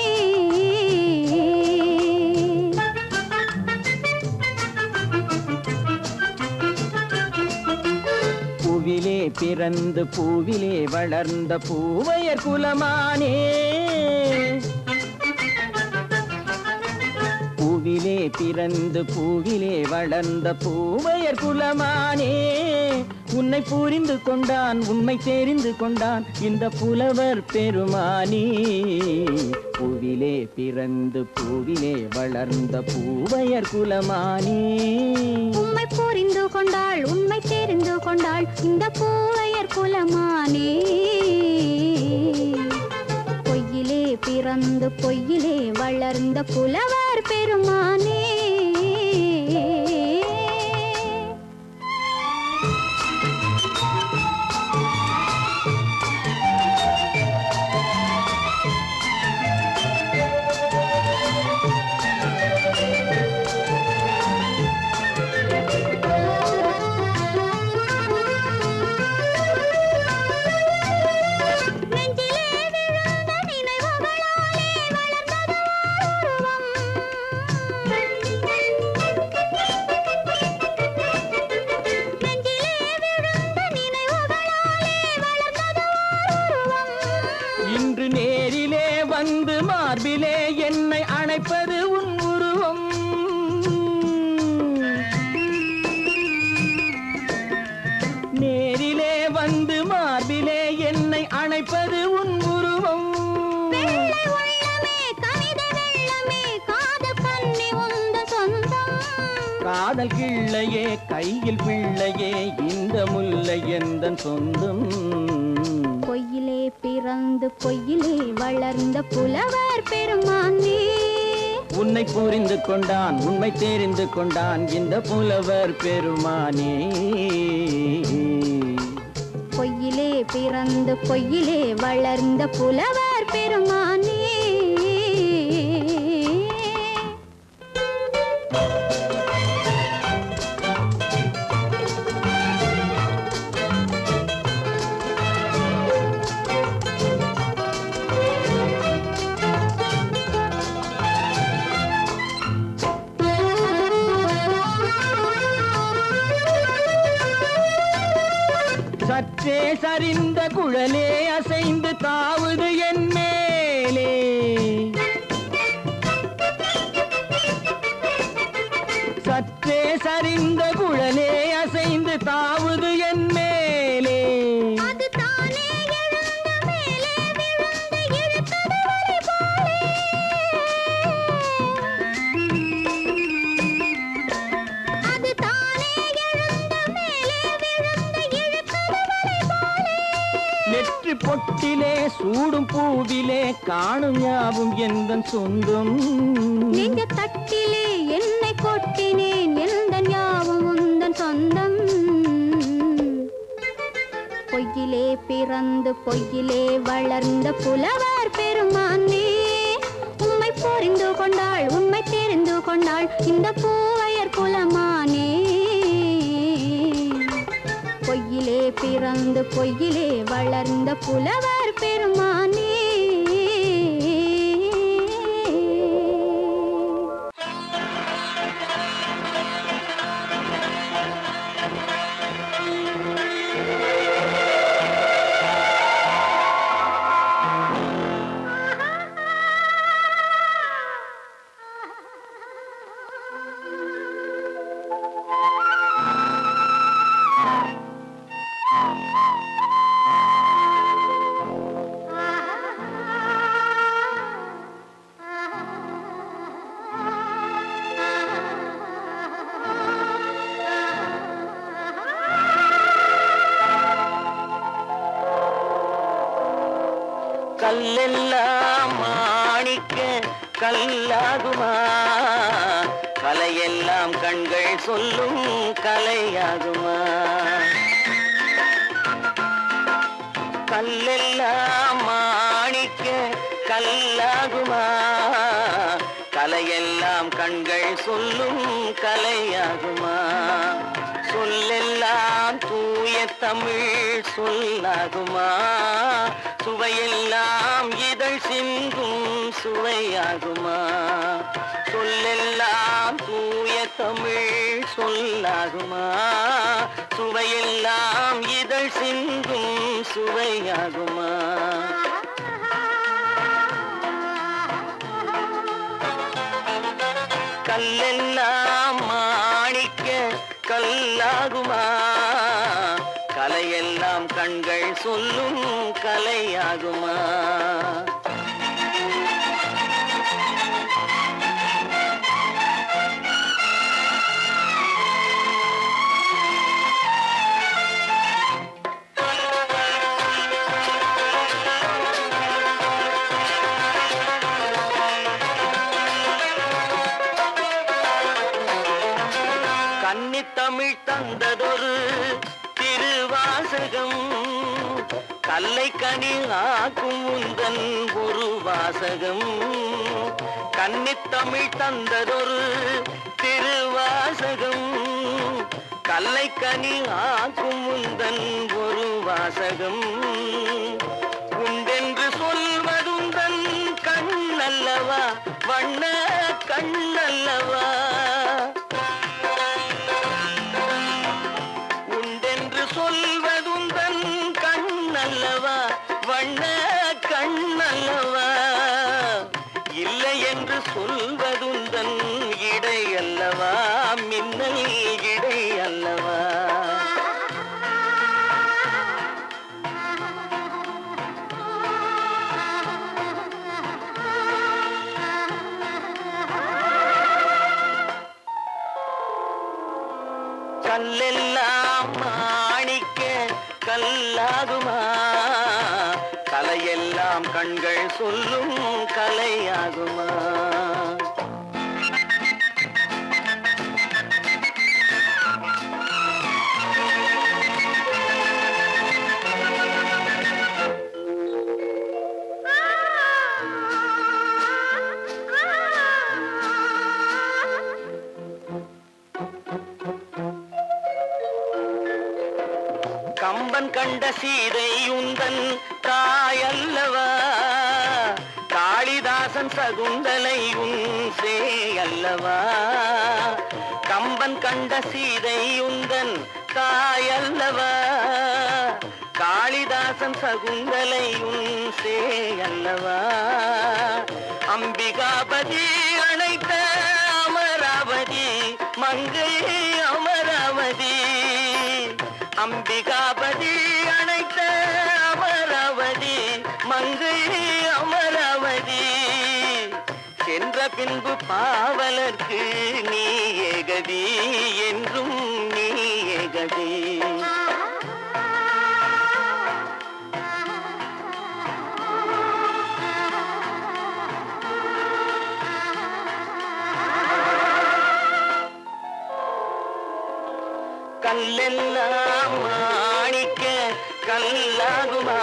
பூவிலே பிறந்து பூவிலே வளர்ந்த பூவையர் குலமானே பூவிலே பிறந்து பூவிலே வளர்ந்த பூவையர் குலமானே உன்னை புரிந்து கொண்டான் உண்மை தெரிந்து கொண்டான் இந்த புலவர் பெருமானே பூவிலே பிறந்து பூவிலே வளர்ந்த பூவையர் குலமானே உம்மை புரிந்து கொண்டாள் உண்மை தெரிந்து கொண்டாள் இந்த பூவையர் குலமானே பொய்யிலே பிறந்து பொய்யிலே வளர்ந்த புலவர் பெருமானே நேரிலே வந்து மார்பிலே என்னை அணைப்பது உன் உருவம். நேரிலே வந்து மார்பிலே என்னை அணைப்பது உன் உருவம். வெள்ளை உள்ளமே கவிதை வெள்ளமே காதல் கண்ணி உந்த சொந்தம். காதல் கிள்ளையே கையில் பிள்ளையே இந்த முல்லை எந்தன் சொந்தம். பொய்யிலே பிறந்து பொய்யிலே வளர்ந்த புலவர் பெருமானே. உன்னை புரிந்து கொண்டான் உண்மை தெரிந்து கொண்டான் இந்த புலவர் பெருமானே. பொய்யிலே பிறந்து பொய்யிலே வளர்ந்த புலவர் பெருமானே. சற்றே சரிந்த குழலே அசைந்து தாவுது என் மேலே. சற்றே சரிந்த குழலே அசைந்து தாவுது என் மேலே. அது தானே எழுந்த மேலே விழுந்து இழுத்தது வலை போலே. அது தானே எழுந்த மேலே விழுந்து இழுத்தது வலை போலே. நெற்றி பொட்டிலே சூடும் பூவிலே காணும் யாவும் எந்தன் சொந்தம். நெஞ்ச தட்டிலே என்னை கொட்டினேன் எந்தன் யாவும் உந்தன் சொந்தம். பொய்யிலே பிறந்து பொய்யிலே வளர்ந்த புலவர் பெருமானே. உம்மை புரிந்து கொண்டாள் உண்மை தெரிந்து கொண்டாள் இந்த பூவையர் குலமானே. பொய்யிலே பிறந்து பொய்யிலே வளர்ந்த புலவர் பெருமானே. கல்லெல்லாம் மாணிக்க கல்லாகுமா, கலையெல்லாம் கண்கள் சொல்லும் கலையாகுமா. கல்லெல்லாம் மாணிக்க கல்லாகுமா, கலையெல்லாம் கண்கள் சொல்லும் கலையாகுமா. சொல்லெல்லாம் தூய தமிழ் சொல்லாகுமா, சுவையெல்லாம் இதழ் சிந்தும் சுவையாகுமா. சொல்லெல்லாம் தூய தமிழ் சொல்லாகுமா, சுவையெல்லாம் இதழ் சிந்தும் சுவையாகுமா. கல்லெல்லாம் மாணிக்க கல்லாகுமா, கலையெல்லாம் கண்கள் சொல்லும் கலையாகுமா. கன்னித்தமிழ் தந்ததொரு திருவாசகம், கல்லை கனி ஆக்கும் உந்தன் ஒரு வாசகம். கன்னித்தமிழ் தந்ததொரு திருவாசகம், கல்லை கனி ஆக்கும் உந்தன் ஒரு வாசகம். உண்டென்று சொல்வதுந்தன் கண்ணல்லவா, வண்ண கண்ணல்லவா. சொல்வதுந்தன் கண்ணல்லவா, வண்ண கண்ணல்லவா. கண்கள் சொல்லும் கலையாகுமா? கம்பன் கண்ட சீதை உந்தன் தாயல்லவா? காளிதாசன் சகுந்தலை உன் சேயல்லவா? கம்பன் கண்ட சீதை உந்தன் தாயல்லவா? காளிதாசன் சகுந்தலை உன் சேயல்லவா? அம்பிகாபதி அணைத்த அமராவதி மங்கை அமராவதி. அம்பிகாபதி அணைத்த அமராவதி மங்கை அமராவதி. சென்ற பின்பு பாவலர்க்கு நீ ஏகதி என்றும் நீ ஏகதி. கல்லெல்லாம் மாணிக்க கல்லாகுமா?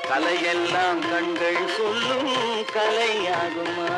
கலையெல்லாம் கண்கள் சொல்லும் கலையாகுமா?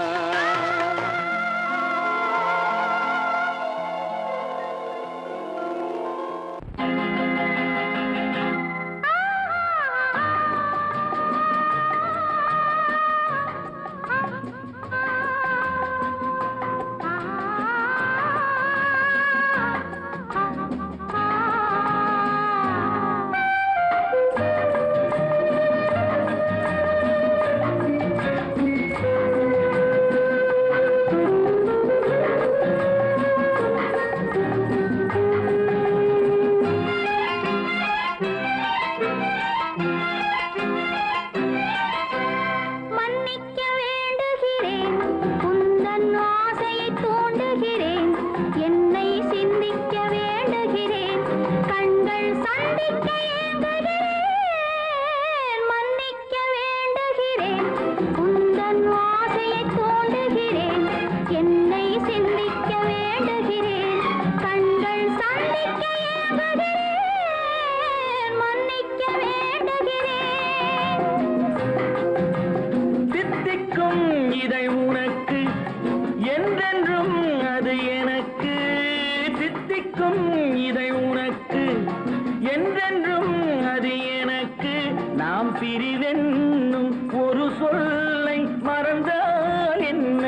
பிரிவென்னும் ஒரு சொல்லை மறந்தால் என்ன?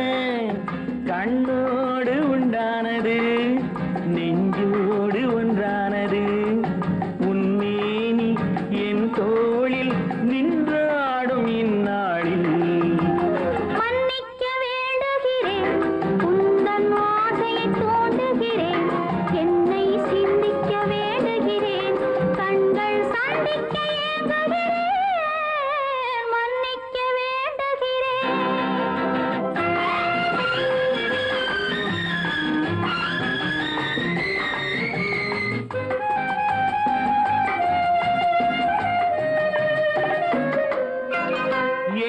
கண்ணோடு உண்டானது நெஞ்சோடு ஒன்றானது. உன்னேனி என் தோளில் நின்றாடும் இந்நாளில் மன்னிக்க வேண்டுகிறேன், உந்தன் ஆசையை தூண்டுகிறேன், என்னை சிந்திக்க வேண்டுகிறேன், கண்கள் சந்திக்க ஏங்குகிறேன், மன்னிக்க வேண்டுகிறேன்.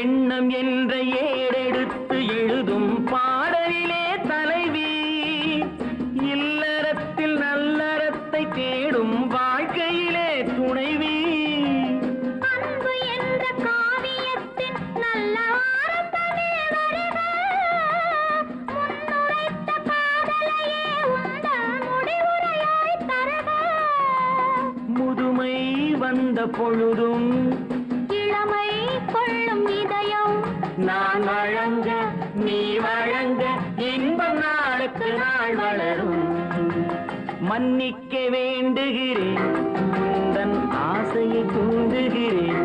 எண்ணம் என்ற ஏடெடுத்து எழுதும் பாடலிலே தலைவி, இல்லறத்தில் நல்லறத்தை தேடும் வாழ்க்கையிலே துணைவி. அன்பு என்ற காவியத்தின் நல்ல வார்த்தையே வருக, முன்னுரைத்த காதலையே உந்தன் முடிவுரையாய் தருக. முதுமை வந்த பொழுதும் இளமை கொள்ளும் இதயம் நான் வழங்க நீ வழங்க இன்பம் நாளுக்கு நாள் வளரும். மன்னிக்க வேண்டுகிறேன், உந்தன் ஆசையை தூண்டுகிறேன்,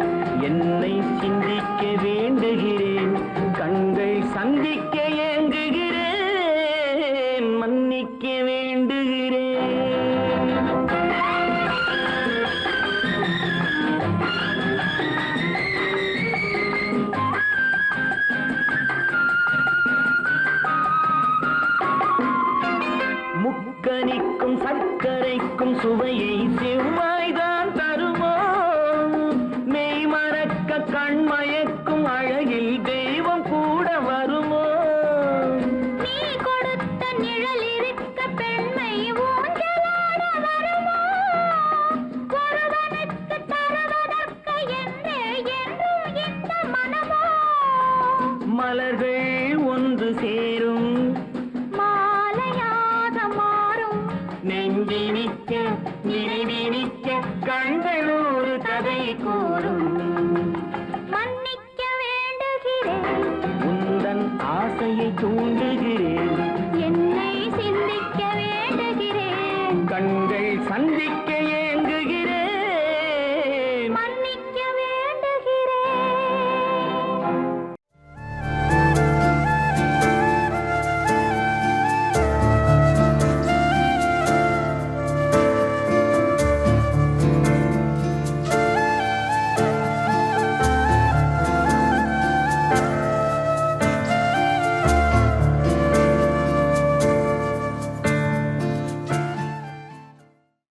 என்னை சிந்திக்க வேண்டுகிறேன், கண்கள் சந்திக்க ஏங்குகிறேன், மன்னிக்க வேண்டுகிறேன். முக்கனிக்கும் சர்க்கரைக்கும் சுவையை செவ்வாய்தான் தருமோ? மெய் மறக்க கண்மயக்க மலர்கள் ஒன்று சேர